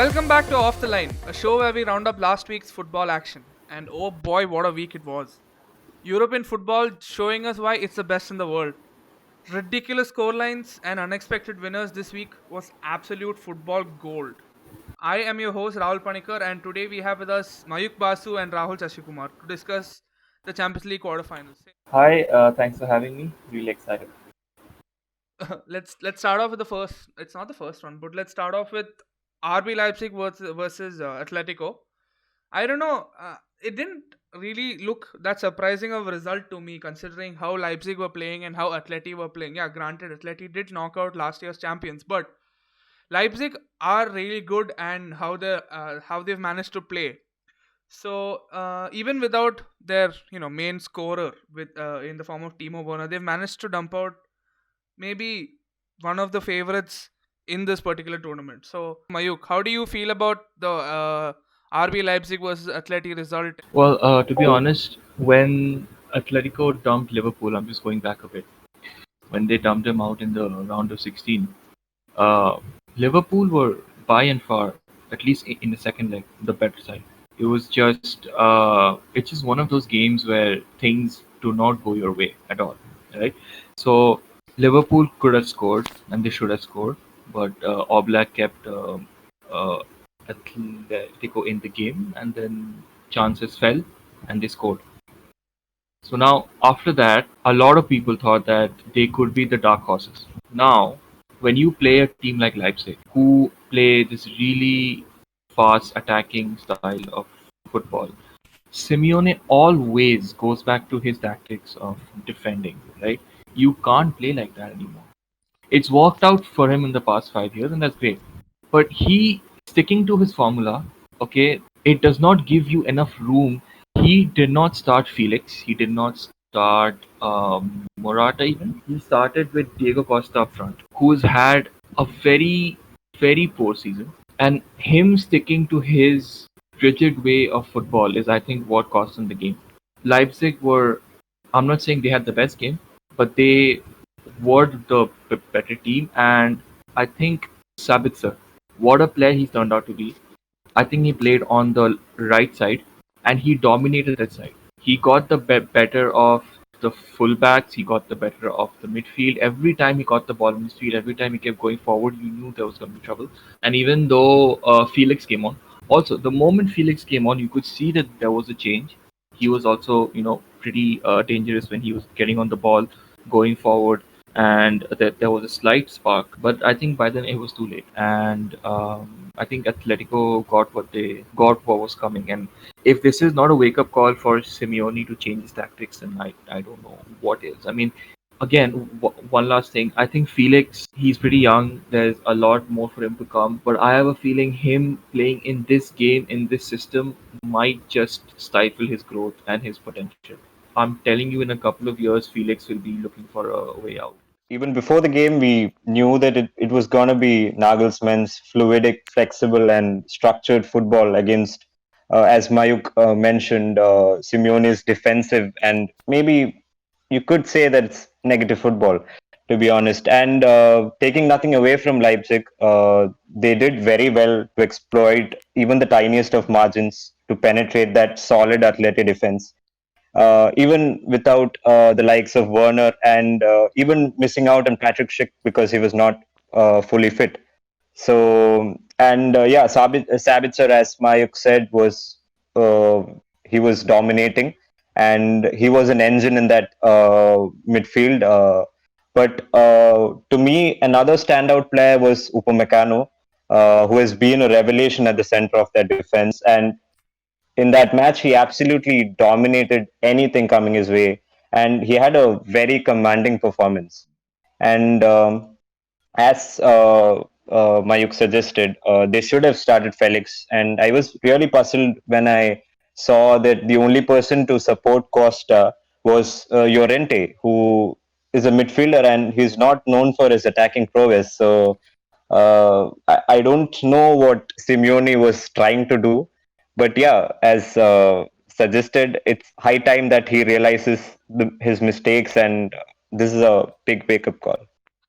Welcome back to Off the Line, a show where we round up last week's football action. And oh boy, what a week it was. European football showing us why it's the best in the world. Ridiculous scorelines and unexpected winners this week was absolute football gold. I am your host Rahul Panikar, and today we have with us Mayuk Basu and Rahul Chashikumar to discuss the Champions League quarterfinals. Hi, thanks for having me. Really excited. Let's start off with the first. It's not the first one, but let's start off with RB Leipzig versus Atletico. I don't know. It didn't really look that surprising of a result to me, considering how Leipzig were playing and how Atleti were playing. Yeah, granted, Atleti did knock out last year's champions, but Leipzig are really good and how they've managed to play. So even without their main scorer with in the form of Timo Werner, they've managed to dump out maybe one of the favorites in this particular tournament. So Mayuk, how do you feel about the RB Leipzig versus Atleti result? Well, to be honest, when Atletico dumped Liverpool, I'm just going back a bit. When they dumped them out in the round of 16, uh, Liverpool were by and far, at least in the second leg, the better side. It was it's just one of those games where things do not go your way at all, right? So Liverpool could have scored and they should have scored, but Oblak kept uh, Atletico in the game, and then chances fell and they scored. So now, after that, a lot of people thought that they could be the dark horses. Now, when you play a team like Leipzig, who play this really fast attacking style of football, Simeone always goes back to his tactics of defending, right? You can't play like that anymore. It's worked out for him in the past 5 years, and that's great. But he sticking to his formula, okay, it does not give you enough room. He did not start Felix. He did not start Morata even. He started with Diego Costa up front, who's had a very, very poor season. And him sticking to his rigid way of football is, I think, what cost him the game. Leipzig were, I'm not saying they had the best game, but they were the better team. And I think Sabitzer, what a player he's turned out to be. I think he played on the right side and he dominated that side. He got the better of the fullbacks, he got the better of the midfield. Every time he got the ball in midfield, every time he kept going forward, you knew there was going to be trouble. And even though Felix came on, also the moment Felix came on, you could see that there was a change. He was also, pretty dangerous when he was getting on the ball, going forward, and there was a slight spark. But I think by then it was too late, and I think Atletico got what was coming. And if this is not a wake up call for Simeone to change his tactics, then I don't know what is. I mean, again, one last thing. I think Felix, he's pretty young. There's a lot more for him to come. But I have a feeling him playing in this game, in this system, might just stifle his growth and his potential. I'm telling you, in a couple of years, Felix will be looking for a way out. Even before the game, we knew that it was going to be Nagelsmann's fluidic, flexible, and structured football against, as Mayuk mentioned, Simeone's defensive and maybe you could say that it's negative football, to be honest. And taking nothing away from Leipzig, they did very well to exploit even the tiniest of margins to penetrate that solid Atleti defense even without the likes of Werner and even missing out on Patrick Schick because he was not fully fit. So and yeah, Sabitzer, as Mayuk said, uh, he was dominating and he was an engine in that midfield. But to me, another standout player was Upamecano, who has been a revelation at the center of that defense. And in that match, he absolutely dominated anything coming his way, and he had a very commanding performance. And as Mayuk suggested, they should have started Felix, and I was really puzzled when I saw that the only person to support Costa was Llorente, who is a midfielder and he's not known for his attacking prowess. So I don't know what Simeone was trying to do, but yeah, as suggested, it's high time that he realizes his mistakes, and this is a big wake up call.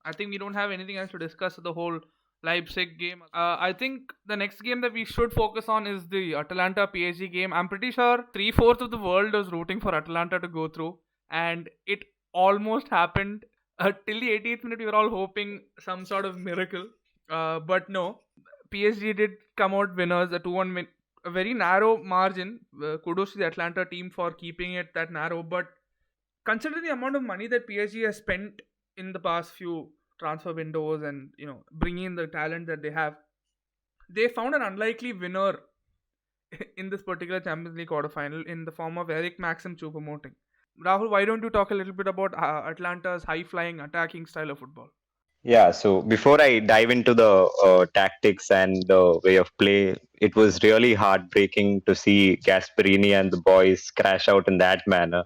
I think we don't have anything else to discuss the whole Leipzig game. I think the next game that we should focus on is the Atalanta PSG game. I'm pretty sure three-fourths of the world was rooting for Atalanta to go through, and it almost happened. Till the 80th minute, we were all hoping some sort of miracle, but no. PSG did come out winners, a 2-1 win, a very narrow margin. Kudos to the Atlanta team for keeping it that narrow, but considering the amount of money that PSG has spent in the past few transfer windows and bringing in the talent that they have, they found an unlikely winner in this particular Champions League quarterfinal in the form of Eric Maxim Choupo-Moting. Rahul, why don't you talk a little bit about Atlanta's high-flying attacking style of football? Yeah, so before I dive into the tactics and the way of play, it was really heartbreaking to see Gasperini and the boys crash out in that manner.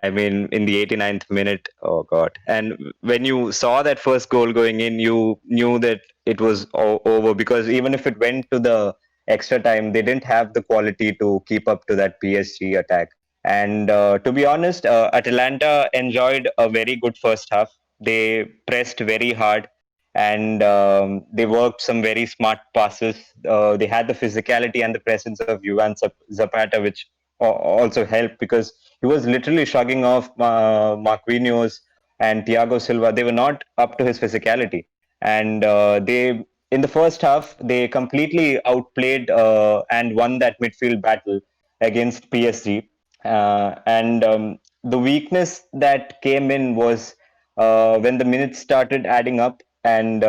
I mean, in the 89th minute, oh God. And when you saw that first goal going in, you knew that it was over, because even if it went to the extra time, they didn't have the quality to keep up to that PSG attack. And to be honest, Atalanta enjoyed a very good first half. They pressed very hard, and they worked some very smart passes. They had the physicality and the presence of Juan Zapata, which also helped, because he was literally shrugging off Marquinhos and Thiago Silva. They were not up to his physicality, and they in the first half they completely outplayed and won that midfield battle against PSG. And the weakness that came in was when the minutes started adding up, and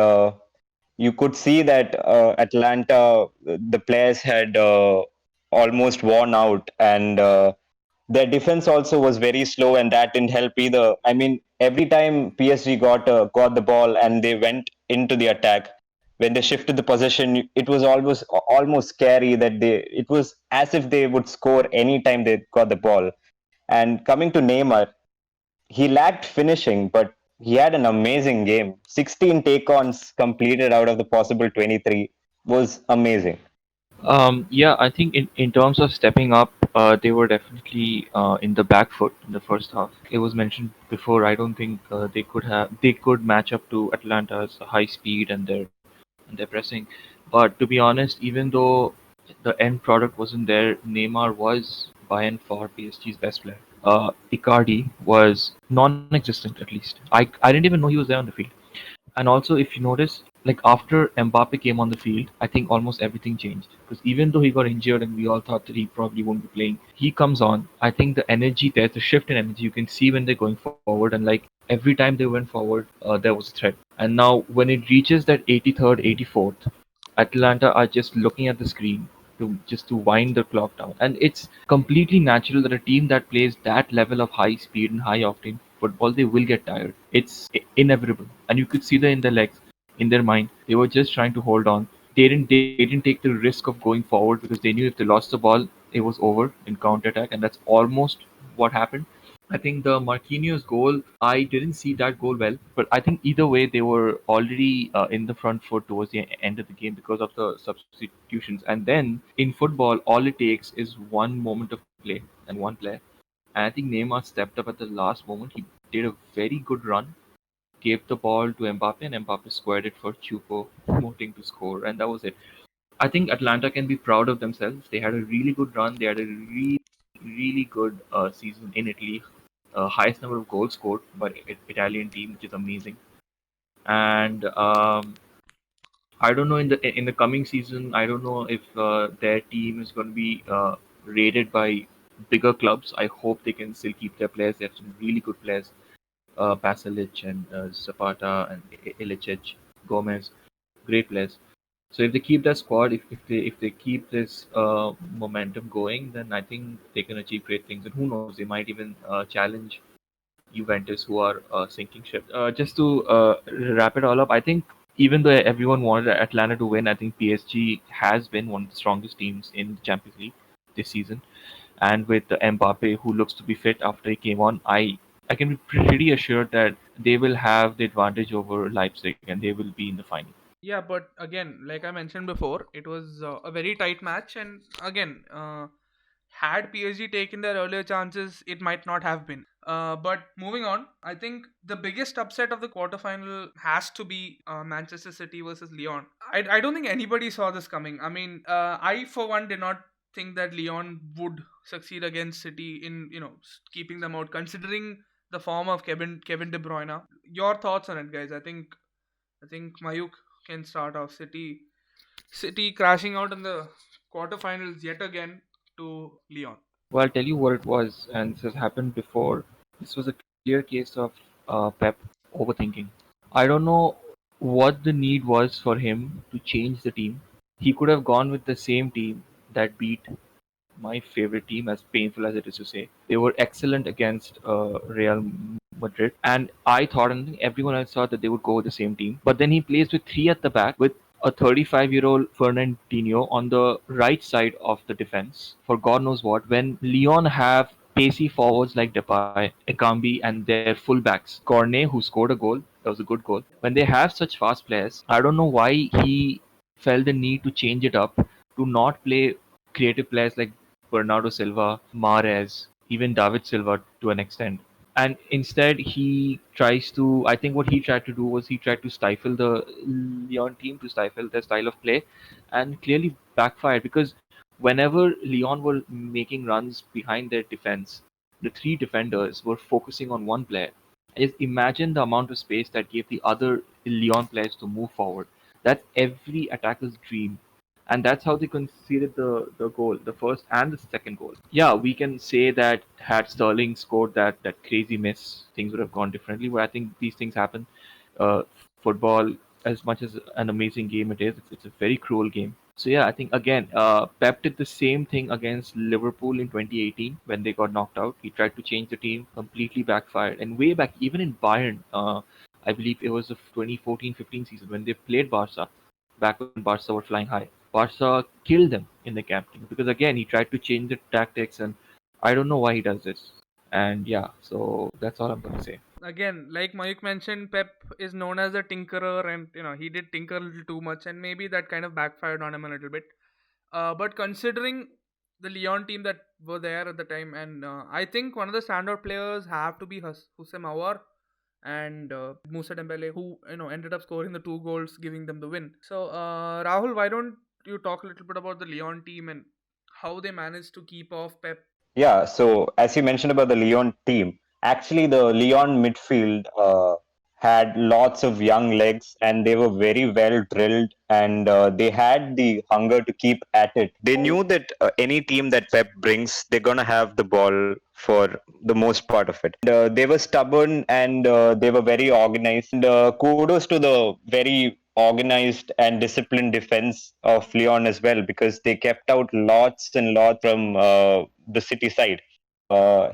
you could see that Atlanta, the players had almost worn out, and their defense also was very slow, and that didn't help either. I mean, every time PSG got the ball and they went into the attack, when they shifted the possession, it was almost scary that it was as if they would score any time they got the ball. And coming to Neymar, he lacked finishing, but he had an amazing game. 16 take-ons completed out of the possible 23 was amazing. Yeah, I think in terms of stepping up, they were definitely in the back foot in the first half. It was mentioned before. I don't think they could match up to Atlanta's high speed and their pressing. But to be honest, even though the end product wasn't there, Neymar was by and far PSG's best player. Icardi was non-existent at least. I didn't even know he was there on the field. And also, if you notice, like after Mbappe came on the field, I think almost everything changed. Because even though he got injured and we all thought that he probably won't be playing, he comes on. I think the energy, there's a shift in energy. You can see when they're going forward, and like every time they went forward, there was a threat. And now, when it reaches that 83rd, 84th, Atlanta are just looking at the screen to wind the clock down. And it's completely natural that a team that plays that level of high speed and high octane football, they will get tired. It's inevitable, and you could see that in their legs, in their mind. They were just trying to hold on. They didn't take the risk of going forward because they knew if they lost the ball, it was over in counter attack, and that's almost what happened. I think the Marquinhos goal, I didn't see that goal well, but I think either way they were already in the front foot towards the end of the game because of the substitutions. And then in football, all it takes is one moment of play and one player. And I think Neymar stepped up at the last moment. He did a very good run, gave the ball to Mbappe, and Mbappe squared it for Chupo Moting to score, and that was it. I think Atlanta can be proud of themselves. They had a really good run. They had a really good season in Italy. Highest number of goals scored by Italian team, which is amazing. And I don't know in the coming season. I don't know if their team is going to be rated by bigger clubs. I hope they can still keep their players. They have some really good players, Basilic and Zapata and Ilicic, Gomez, great players. So if they keep that squad, if they keep this momentum going, then I think they can achieve great things. And who knows, they might even challenge Juventus, who are sinking ship. Just to wrap it all up, I think even though everyone wanted Atlanta to win, I think PSG has been one of the strongest teams in the Champions League this season. And with Mbappe, who looks to be fit after he came on, I can be pretty assured that they will have the advantage over Leipzig and they will be in the final. Yeah, but again, like I mentioned before, it was a very tight match, and again, had PSG taken their earlier chances, it might not have been. But moving on, I think the biggest upset of the quarterfinal has to be Manchester City versus Lyon. I don't think anybody saw this coming. I mean, I for one did not think that Lyon would succeed against City in keeping them out, considering the form of Kevin De Bruyne. Your thoughts on it, guys? I think Mayuk can start off. City crashing out in the quarterfinals yet again to Lyon. Well, I'll tell you what it was, and this has happened before. This was a clear case of Pep overthinking. I don't know what the need was for him to change the team. He could have gone with the same team that beat my favorite team, as painful as it is to say. They were excellent against Real Madrid, and I thought, and everyone else thought, that they would go with the same team. But then he plays with three at the back with a 35-year-old Fernandinho on the right side of the defense for God knows what. When Lyon have pacey forwards like Depay, Ekambi, and their fullbacks, Cornet, who scored a goal, that was a good goal. When they have such fast players, I don't know why he felt the need to change it up, to not play creative players like Bernardo Silva, Mahrez, even David Silva to an extent. And instead, he tries to. I think what he tried to do was he tried to stifle the Lyon team, to stifle their style of play, and clearly backfired because whenever Lyon were making runs behind their defense, the three defenders were focusing on one player. Just imagine the amount of space that gave the other Lyon players to move forward. That's every attacker's dream, and that's how they conceded the goal, the first and the second goal. Yeah, we can say that had Sterling scored that crazy miss, things would have gone differently. But I think these things happen. Football, as much as an amazing game it is, it's a very cruel game. So yeah, I think again, Pep did the same thing against Liverpool in 2018 when they got knocked out. He tried to change the team, completely backfired, and way back even in Bayern, I believe it was the 2014-15 season when they played Barca, back when Barca were flying high. Barca killed them in the camp because again he tried to change the tactics, and I don't know why he does this. And yeah, so that's all I'm gonna say. Again, like Mayuk mentioned, Pep is known as a tinkerer, and he did tinker a little too much, and maybe that kind of backfired on him a little bit. But considering the Lyon team that were there at the time, and I think one of the standout players have to be Houssem Aouar and Moussa Dembele, who ended up scoring the two goals, giving them the win. So Rahul, why don't you talk a little bit about the Lyon team and how they managed to keep off Pep? Yeah, so as you mentioned about the Lyon team, actually the Lyon midfield had lots of young legs and they were very well drilled and they had the hunger to keep at it. They knew that any team that Pep brings, they're going to have the ball for the most part of it. They were stubborn and they were very organized. And kudos to the very organized and disciplined defense of Lyon as well because they kept out lots and lots from the City side.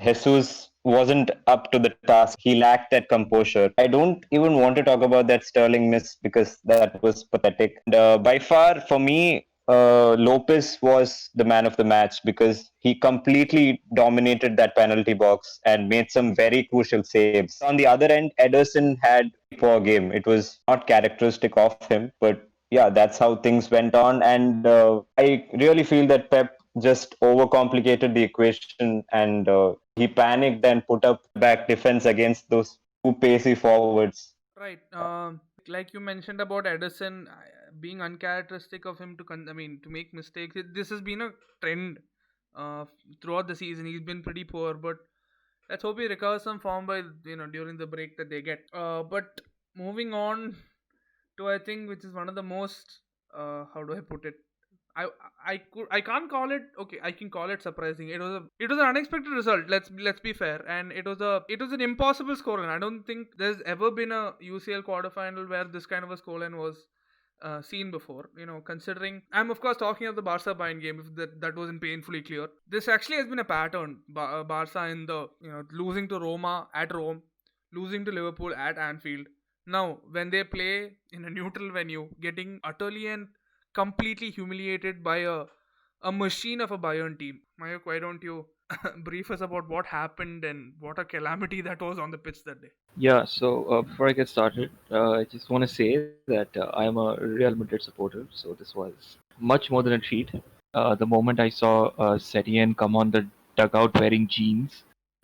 Jesus wasn't up to the task. He lacked that composure. I don't even want to talk about that Sterling miss because that was pathetic. And, by far, for me, Lopez was the man of the match because he completely dominated that penalty box and made some very crucial saves. On the other end, Ederson had a poor game. It was not characteristic of him, but yeah, that's how things went on. And I really feel that Pep just overcomplicated the equation and he panicked and put up back defense against those two pacey forwards. Right. Like you mentioned about Edison being uncharacteristic of him to make mistakes. This has been a trend throughout the season. He's been pretty poor, but let's hope he recovers some form by during the break that they get. But moving on to I think which is one of the most how do I put it? I I can't call it okay. I can call it surprising. It was an unexpected result. Let's be fair, and it was an impossible scoreline. I don't think there's ever been a UCL quarterfinal where this kind of a scoreline was seen before. Considering I'm of course talking of the Barca Bayern game, if that wasn't painfully clear. This actually has been a pattern. Barca in the losing to Roma at Rome, losing to Liverpool at Anfield. Now when they play in a neutral venue, getting utterly and completely humiliated by a machine of a Bayern team. Mayuk, why don't you brief us about what happened and what a calamity that was on the pitch that day? Yeah, so before I get started, I just want to say that I am a Real Madrid supporter, so this was much more than a treat. The moment I saw Setien come on the dugout wearing jeans,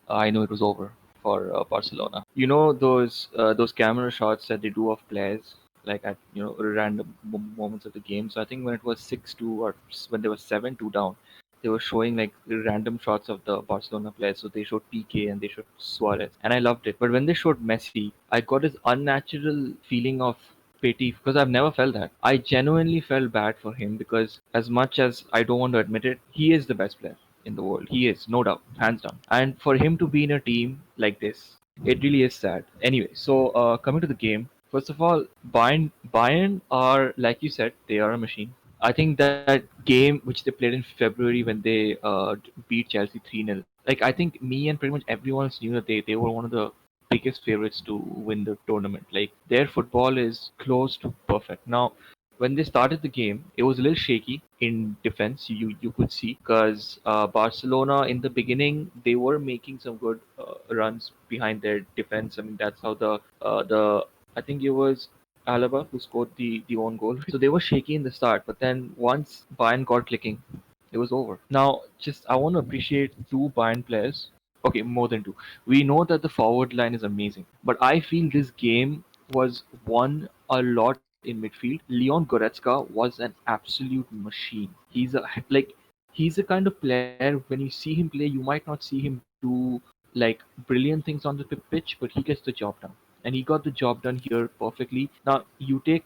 I know it was over. for Barcelona. You know those camera shots that they do of players like at random moments of the game. So I think when it was 6-2 or when they were 7-2 down, they were showing like random shots of the Barcelona players. So they showed PK and they showed Suarez, and I loved it. But when they showed Messi, I got this unnatural feeling of pity because I've never felt that. I genuinely felt bad for him because, as much as I don't want to admit it, he is the best player in the world. He is, no doubt, hands down. And for him to be in a team like this, it really is sad. Anyway, so coming to the game, first of all, Bayern are, like you said, they are a machine. I think that game which they played in February when they beat Chelsea 3-0, like I think me and pretty much everyone else knew that they were one of the biggest favorites to win the tournament. Like their football is close to perfect. Now, when they started the game, it was a little shaky in defense. You could see because Barcelona in the beginning they were making some good runs behind their defense. I mean that's how the I think it was Alaba who scored the own goal. So they were shaky in the start, but then once Bayern got clicking, it was over. Now, just I want to appreciate two Bayern players. Okay, more than two. We know that the forward line is amazing, but I feel this game was won a lot in midfield. Leon Goretzka was an absolute machine. He's a kind of player when you see him play, you might not see him do like brilliant things on the pitch, but he gets the job done, and he got the job done here perfectly. Now you take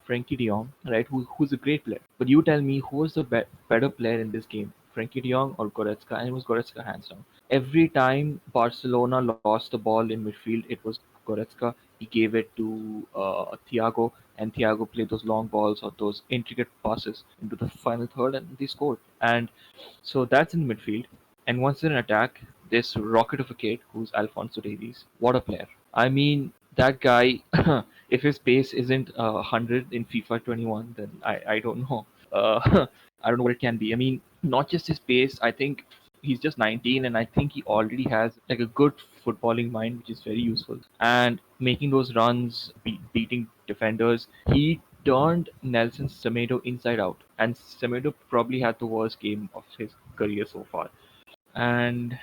Frankie De Jong, right? Who's a great player, but you tell me who was the better player in this game, Frankie De Jong or Goretzka? And it was Goretzka hands down. Every time Barcelona lost the ball in midfield, it was Goretzka. He gave it to Thiago, and Thiago played those long balls or those intricate passes into the final third, and they scored. And so that's in midfield. And once they're in attack, this rocket of a kid who's Alfonso Davies. What a player! I mean, that guy. If his pace isn't 100 in FIFA 21, then I don't know. I don't know what it can be. I mean, not just his pace. I think he's just 19, and I think he already has like a good footballing mind, which is very useful. And making those runs, beating defenders, he turned Nelson Semedo inside out, and Semedo probably had the worst game of his career so far. And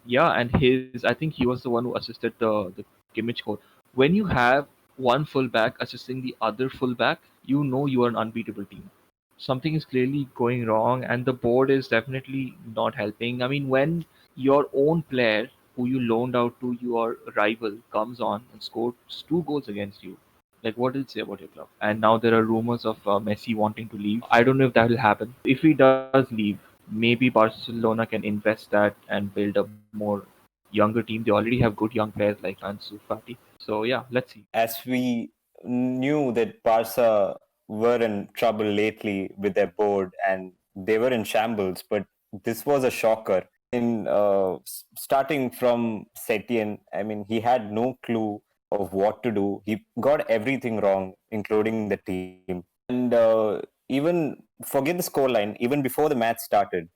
yeah, and his I think he was the one who assisted the Kimmich goal. When you have one fullback assisting the other fullback, you know you are an unbeatable team. Something is clearly going wrong, and the board is definitely not helping. I mean, when your own player who you loaned out to your rival comes on and scores two goals against you, like what does it say about your club? And now there are rumors of Messi wanting to leave. I don't know if that will happen. If he does leave, maybe Barcelona can invest that and build a more younger team. They already have good young players like Ansu Fati. So yeah, let's see. As we knew that Barca were in trouble lately with their board and they were in shambles, but this was a shocker. In starting from Setien, I mean, he had no clue of what to do. He got everything wrong, including the team. And even forget the scoreline, even before the match started,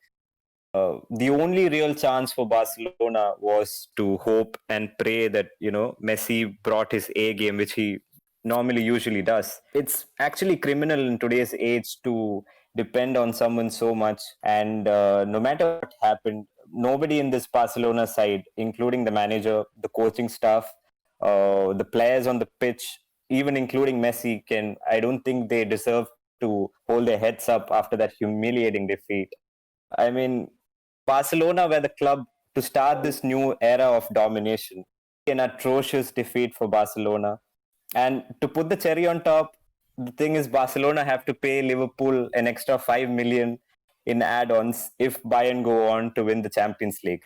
the only real chance for Barcelona was to hope and pray that Messi brought his A game, which he normally usually does. It's actually criminal in today's age to depend on someone so much, and no matter what happened, nobody in this Barcelona side, including the manager, the coaching staff, the players on the pitch, even including Messi, can I don't think they deserve to hold their heads up after that humiliating defeat. I mean, Barcelona were the club to start this new era of domination. An atrocious defeat for Barcelona. And to put the cherry on top, the thing is Barcelona have to pay Liverpool an extra 5 million in add-ons if Bayern go on to win the Champions League.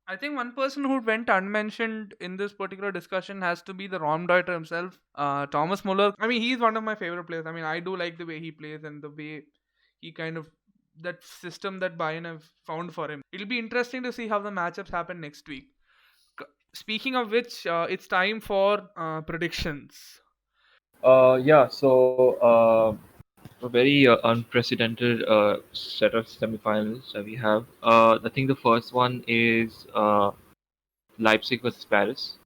I think one person who went unmentioned in this particular discussion has to be the Raumdeuter himself, Thomas Muller. I mean, he's one of my favorite players. I mean, I do like the way he plays and the way he kind of that system that Bayern have found for him. It'll be interesting to see how the matchups happen next week. Speaking of which, it's time for predictions. Yeah, so a very unprecedented set of semifinals that we have. I think the first one is Leipzig versus Paris.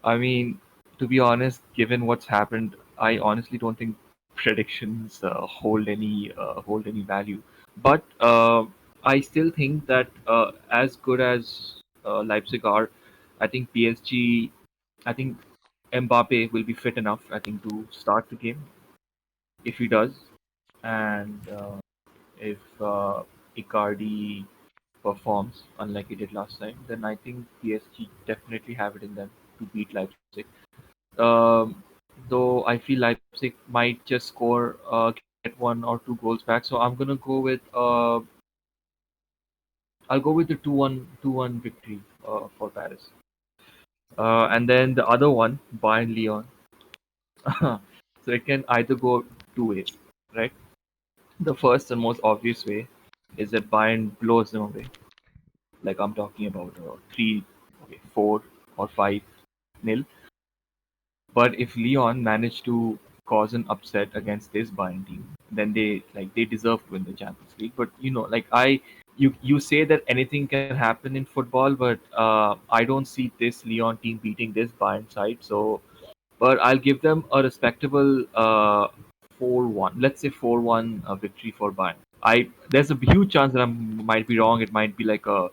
I mean, to be honest, given what's happened, I honestly don't think predictions hold any value. But I still think that as good as Leipzig are, I think PSG, I think Mbappe will be fit enough, I think, to start the game if he does, and if Icardi performs unlike he did last time, then I think PSG definitely have it in them to beat Leipzig. Um, though I feel Leipzig might just score, get 1 or 2 goals back. So I'm gonna go with I'll go with the 2-1 victory for Paris. And then the other one, Bayern Lyon. So it can either go two ways, right? The first and most obvious way is that Bayern blows them away. Like I'm talking about 3, okay, 4 or 5 nil. But if Lyon manage to cause an upset against this Bayern team, then they deserve to win the Champions League. But you say that anything can happen in football, but I don't see this Lyon team beating this Bayern side. So, but I'll give them a respectable 4-1. Let's say 4-1 victory for Bayern. There's a huge chance that I might be wrong. It might be like a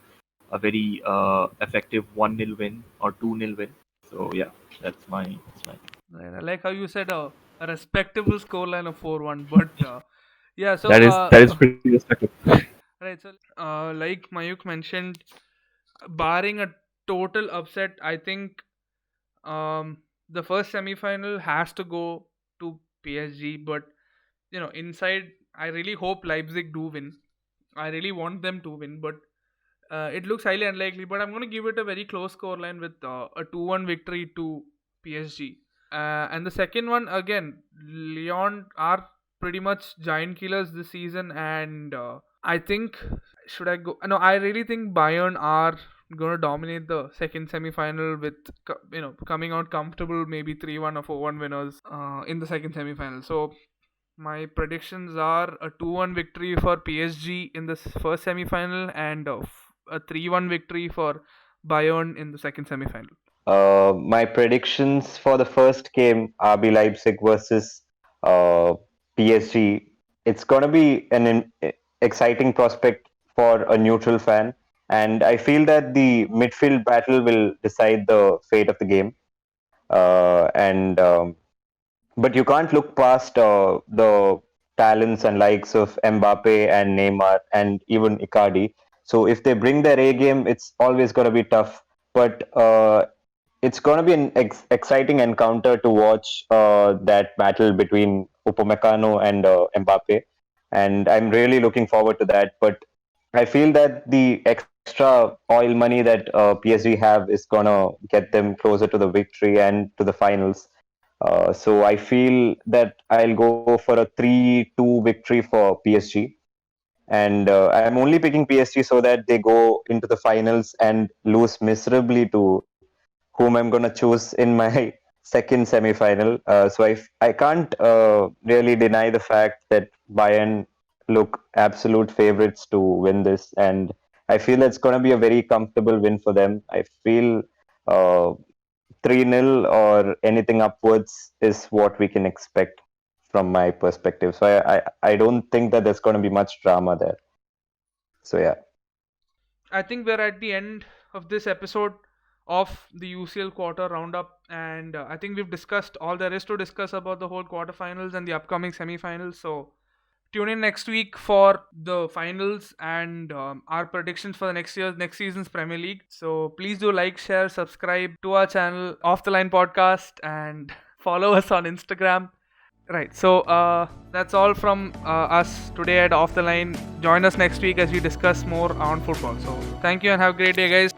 very effective 1-0 win or 2-0 win. So yeah, that's my. Right, I like how you said a respectable scoreline of 4-1, but yeah, so That is pretty respectable. right, so like Mayuk mentioned, barring a total upset, I think the first semi-final has to go to PSG. But inside, I really hope Leipzig do win. I really want them to win, but it looks highly unlikely. But I'm going to give it a very close scoreline with a 2-1 victory to PSG. And the second one, again, Lyon are pretty much giant killers this season, and I think, should I go? No, I really think Bayern are going to dominate the second semi-final with coming out comfortable, maybe 3-1 or 4-1 winners in the second semi-final. So my predictions are a 2-1 victory for PSG in the first semi-final, and a 3-1 victory for Bayern in the second semi-final. My predictions for the first game, RB Leipzig versus uh, PSG, it's going to be an exciting prospect for a neutral fan. And I feel that the midfield battle will decide the fate of the game. And But you can't look past the talents and likes of Mbappe and Neymar and even Icardi. So if they bring their A game, it's always going to be tough. But it's going to be an exciting encounter to watch that battle between Upamecano and Mbappe. And I'm really looking forward to that. But I feel that the extra oil money that PSG have is going to get them closer to the victory and to the finals. So I feel that I'll go for a 3-2 victory for PSG. And I'm only picking PSG so that they go into the finals and lose miserably to whom I'm going to choose in my second semi-final. So I can't really deny the fact that Bayern look absolute favorites to win this. And I feel it's going to be a very comfortable win for them. I feel uh, 3-0 or anything upwards is what we can expect from my perspective. So I don't think that there's going to be much drama there. So yeah. I think we're at the end of this episode of the UCL quarter roundup, and I think we've discussed all there is to discuss about the whole quarterfinals and the upcoming semi-finals. So tune in next week for the finals and our predictions for the next season's Premier League. So please do like, share, subscribe to our channel, Off the Line Podcast, and follow us on Instagram. Right, so that's all from us today at Off the Line. Join us next week as we discuss more on football. So thank you and have a great day, guys.